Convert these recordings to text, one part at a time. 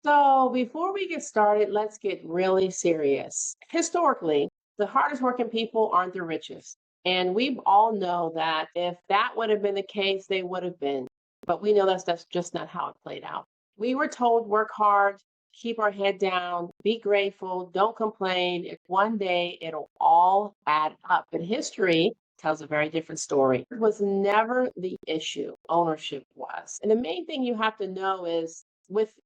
So, before we get started, let's get really serious. Historically, the hardest working people aren't the richest. And we all know that if that would have been the case, they would have been. But we know that's just not how it played out. We were told work hard, keep our head down, be grateful, don't complain. If one day it'll all add up. But history tells a very different story. It was never the issue, ownership was. And the main thing you have to know is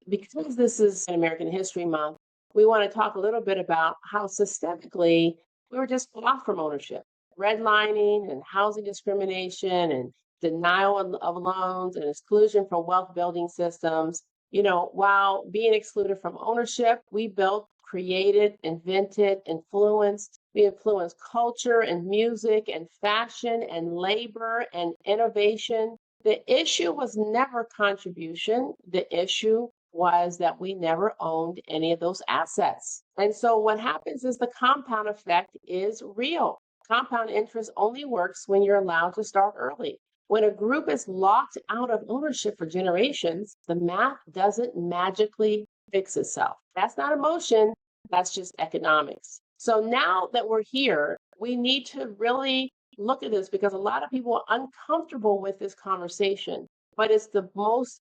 because this is an American History Month, we want to talk a little bit about how systemically we were just off from ownership, redlining and housing discrimination and denial of loans and exclusion from wealth building systems. While being excluded from ownership, we built, created, invented, influenced. We influenced culture and music and fashion and labor and innovation. The issue was never contribution. The issue was that we never owned any of those assets. And so what happens is the compound effect is real. Compound interest only works when you're allowed to start early. When a group is locked out of ownership for generations, the math doesn't magically fix itself. That's not emotion, that's just economics. So now that we're here, we need to really look at this because a lot of people are uncomfortable with this conversation, but it's the most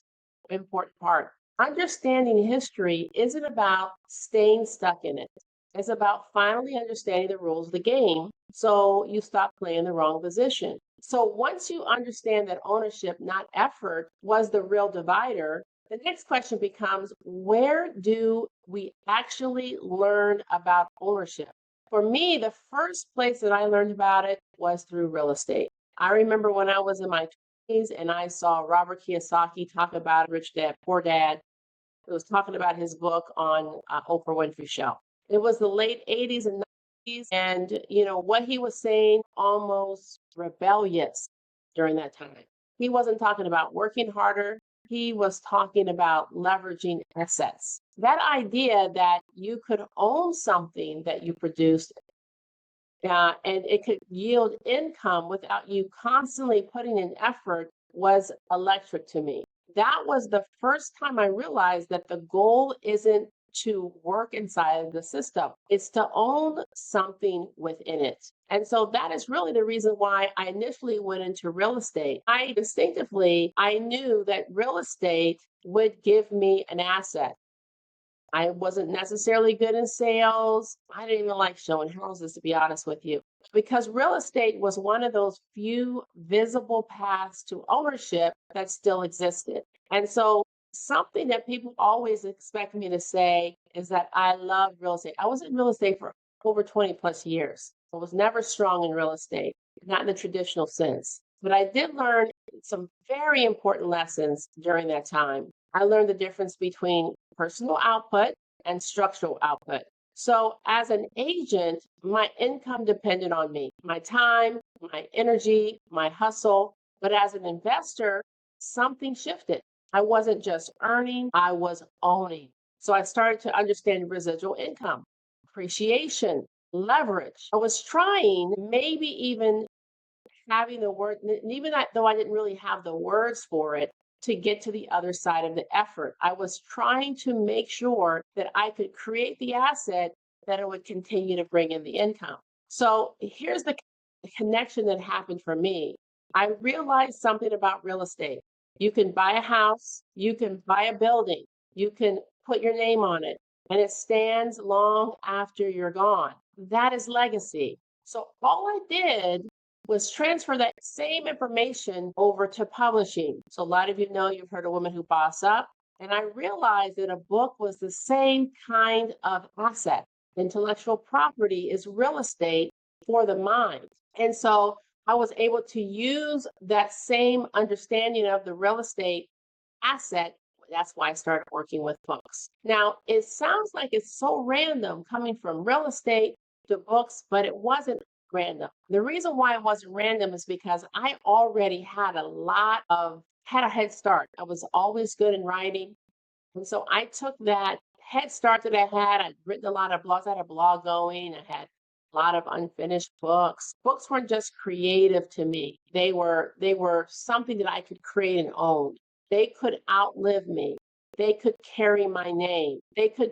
important part. Understanding history isn't about staying stuck in it. It's about finally understanding the rules of the game so you stop playing the wrong position. So once you understand that ownership, not effort, was the real divider, the next question becomes, where do we actually learn about ownership? For me, the first place that I learned about it was through real estate. I remember when I was in my 20s and I saw Robert Kiyosaki talk about Rich Dad, Poor Dad. It was talking about his book on Oprah Winfrey Show. It was the late 80s and 90s, and what he was saying almost rebellious during that time. He wasn't talking about working harder. He was talking about leveraging assets. That idea that you could own something that you produced and it could yield income without you constantly putting in effort was electric to me. That was the first time I realized that the goal isn't to work inside of the system, it's to own something within it. And so that is really the reason why I initially went into real estate. I knew that real estate would give me an asset. I wasn't necessarily good in sales. I didn't even like showing houses, to be honest with you, because real estate was one of those few visible paths to ownership that still existed. And so, something that people always expect me to say is that I love real estate. I was in real estate for over 20 plus years. I was never strong in real estate, not in the traditional sense. But I did learn some very important lessons during that time. I learned the difference between personal output and structural output. So, as an agent, my income depended on me, my time, my energy, my hustle. But as an investor, something shifted. I wasn't just earning, I was owning. So, I started to understand residual income, appreciation, leverage. I was trying, maybe even having the word, even though I didn't really have the words for it, to get to the other side of the effort. I was trying to make sure that I could create the asset that it would continue to bring in the income. So here's the connection that happened for me. I realized something about real estate. You can buy a house, you can buy a building, you can put your name on it, and it stands long after you're gone. That is legacy. So all I did was transfer that same information over to publishing. So a lot of you know you've heard of Women Who Boss Up. And I realized that a book was the same kind of asset. Intellectual property is real estate for the mind. And so I was able to use that same understanding of the real estate asset. That's why I started working with books. Now, it sounds like it's so random coming from real estate to books, but it wasn't random. The reason why it wasn't random is because I already had a head start. I was always good in writing. And so I took that head start that I had. I'd written a lot of blogs. I had a blog going. I had a lot of unfinished books. Books weren't just creative to me. They were something that I could create and own. They could outlive me. They could carry my name. They could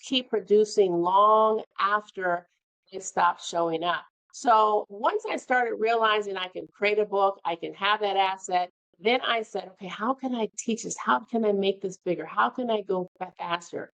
keep producing long after they stopped showing up. So once I started realizing I can create a book, I can have that asset, then I said, okay, how can I teach this? How can I make this bigger? How can I go faster?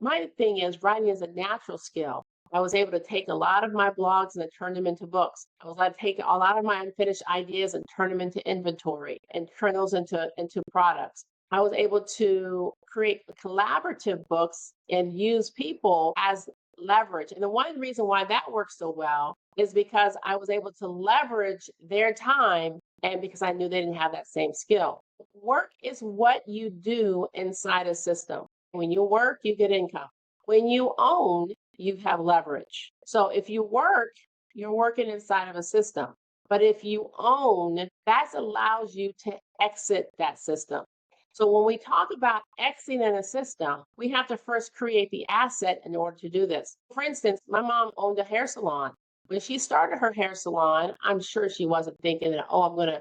My thing is, writing is a natural skill. I was able to take a lot of my blogs and turn them into books. I was able to take a lot of my unfinished ideas and turn them into inventory and turn those into products. I was able to create collaborative books and use people as leverage. And the one reason why that works so well is because I was able to leverage their time and because I knew they didn't have that same skill. Work is what you do inside a system. When you work, you get income. When you own, you have leverage. So if you work, you're working inside of a system. But if you own, that allows you to exit that system. So when we talk about exiting a system, we have to first create the asset in order to do this. For instance, my mom owned a hair salon. When she started her hair salon, I'm sure she wasn't thinking that, oh, I'm going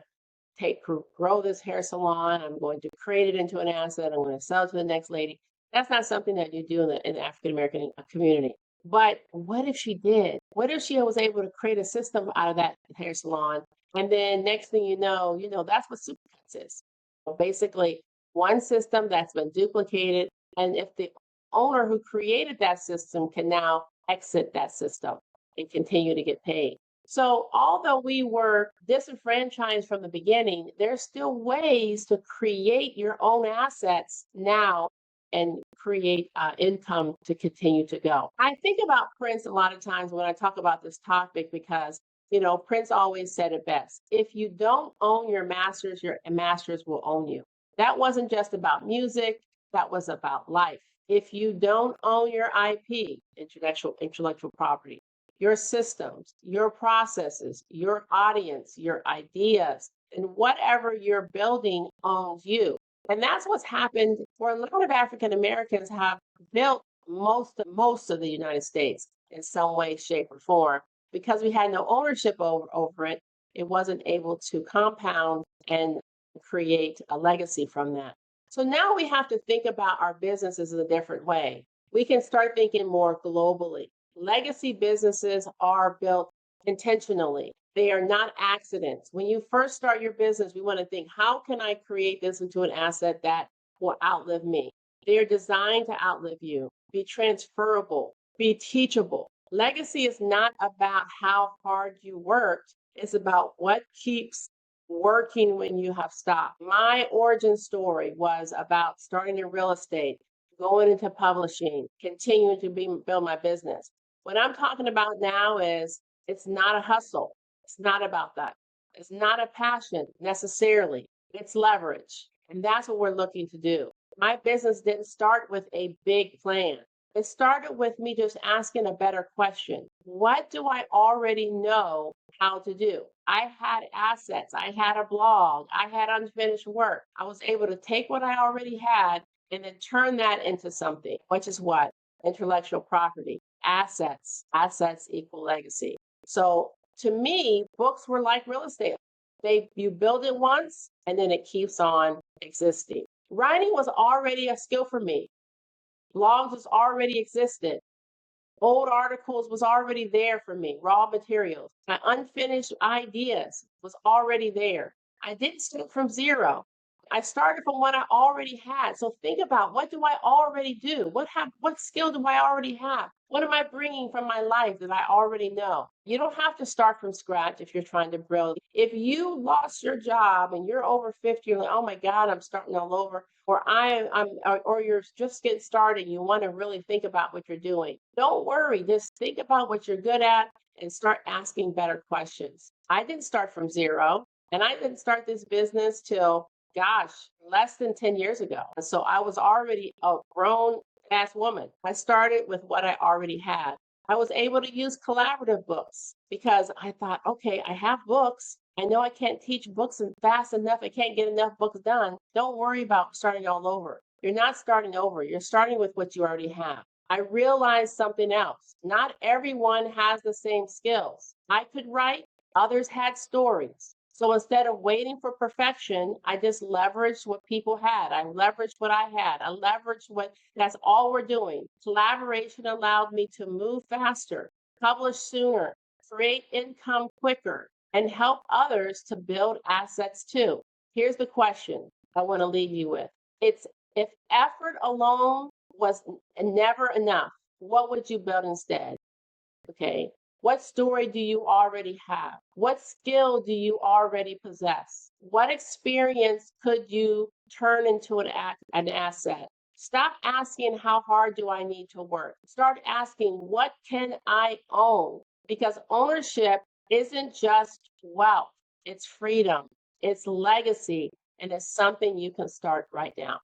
to grow this hair salon. I'm going to create it into an asset. I'm going to sell it to the next lady. That's not something that you do in the African American community. But what if she did? What if she was able to create a system out of that hair salon? And then next thing you know, that's what Supercuts is. Basically, one system that's been duplicated. And if the owner who created that system can now exit that system and continue to get paid. So although we were disenfranchised from the beginning, there's still ways to create your own assets now and create income to continue to go. I think about Prince a lot of times when I talk about this topic because, you know, Prince always said it best. If you don't own your masters will own you. That wasn't just about music, that was about life. If you don't own your IP, intellectual property, your systems, your processes, your audience, your ideas, and whatever you're building owns you. And that's what's happened where a lot of African Americans have built most of the United States in some way, shape, or form. Because we had no ownership over it, it wasn't able to compound and create a legacy from that. So now we have to think about our businesses in a different way. We can start thinking more globally. Legacy businesses are built intentionally. They are not accidents. When you first start your business, we want to think, how can I create this into an asset that will outlive me? They are designed to outlive you, be transferable, be teachable. Legacy is not about how hard you worked. It's about what keeps working when you have stopped. My origin story was about starting in real estate, going into publishing, continuing to build my business. What I'm talking about now is it's not a hustle. It's not about that. It's not a passion necessarily. It's leverage. And that's what we're looking to do. My business didn't start with a big plan. It started with me just asking a better question. What do I already know how to do? I had assets. I had a blog. I had unfinished work. I was able to take what I already had and then turn that into something, which is what? Intellectual property, assets. Assets equal legacy. So to me, books were like real estate. You build it once and then it keeps on existing. Writing was already a skill for me. Blogs was already existed. Old articles was already there for me, raw materials. My unfinished ideas was already there. I didn't start from zero. I started from what I already had. So think about, what do I already do? What skill do I already have? What am I bringing from my life that I already know? You don't have to start from scratch if you're trying to build. If you lost your job and you're over 50, you're like, oh my God, I'm starting all over. Or you're just getting started. You want to really think about what you're doing. Don't worry. Just think about what you're good at and start asking better questions. I didn't start from zero, and I didn't start this business till, gosh, less than 10 years ago. So I was already a grown ass woman. I started with what I already had. I was able to use collaborative books because I thought, okay, I have books. I know I can't teach books fast enough. I can't get enough books done. Don't worry about starting all over. You're not starting over. You're starting with what you already have. I realized something else. Not everyone has the same skills. I could write. Others had stories. So instead of waiting for perfection, I just leveraged what people had. I leveraged what I had. I leveraged what that's all we're doing. Collaboration allowed me to move faster, publish sooner, create income quicker, and help others to build assets too. Here's the question I want to leave you with. It's if effort alone was never enough, what would you build instead? Okay. What story do you already have? What skill do you already possess? What experience could you turn into an asset? Stop asking, how hard do I need to work? Start asking, what can I own? Because ownership isn't just wealth, it's freedom, it's legacy, and it's something you can start right now.